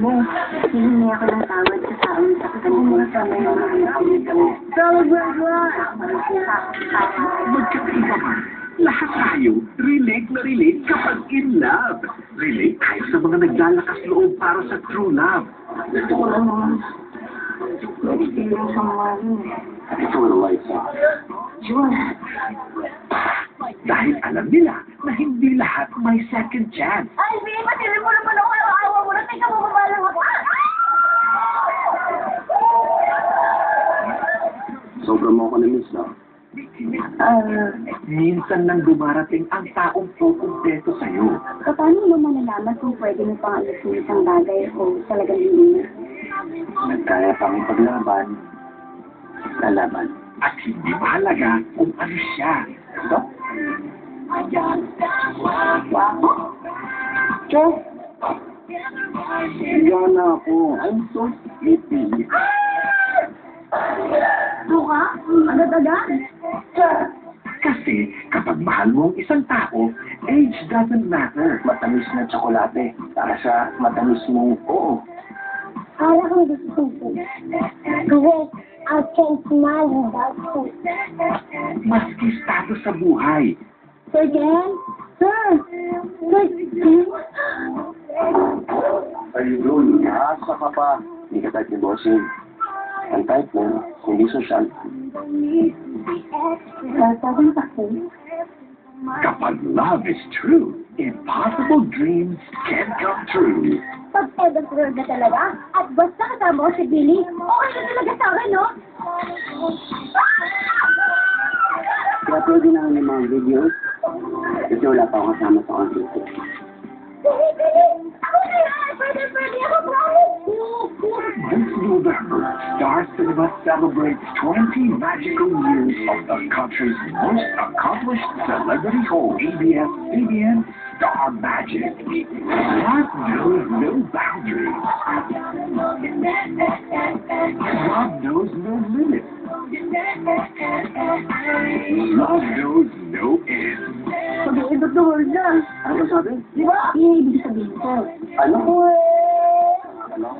Hihingi ako ng tawad sa taong saktan ko sa may Celebrate life! Magkakaiba ba? Lahat tayo, relate na relate kapag in love. Relate tayo sa mga naglalakas loob para sa true love. Gusto ko lang naman ma-experience ang mga yun. Ito ang lights off. Sure. Dahil alam nila na hindi lahat may second chance. Ay, Bea, matilin mo naman ako. Awa mo na. Teka, mababa lang ako. Sobrang mo ako na-miss, no? Minsan lang dumarating ang taong pupunteto sa'yo. Paano mo malalaman kung pwede mo pang alisin isang bagay o talagang hindi? Nagkaya pang paglaban, lalaban. At hindi mahalaga kung ano siya. So? Wow. Cho? Hiya na ako. I'm so sleepy. Buka? Agad-agad? Kasi kapag mahal mo ang isang tao, age doesn't matter. Matamis na tsokolate para sa matamis mong oo. Para kang gusto ko. Kasi I can't smile without food. Maski status sa buhay. Sir Ken? Sir! Sir Ken? Are you doing? Asa ka pa? Hindi ka type ni bossing. Ang type mo, hindi social. Sabi kasi, Kapag love is true, impossible dreams can come true. pag pedal ka talaga, at basta kasama ko si Billy, okay na talaga sa akin, no? Kaya pwede na ng mga videos. Kasi wala pa akong kasama sa concert. Billy, Billy! Ako na yan! Pwede, ako promise! This November, Star Cinema celebrates 20 magical years of the country's most accomplished celebrity host, ABS-CBN Star Magic. Love knows no boundaries. Love knows no limits. Love knows no end. Sabihin ba't the word na? Ano sabi? Di ba? Yung ibig sabihin ko. Ano? Ano?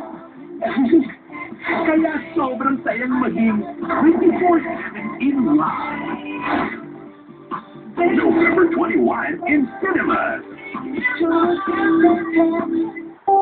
Kaya sobrang sayang maging 24/7 in love. November 21 in cinemas.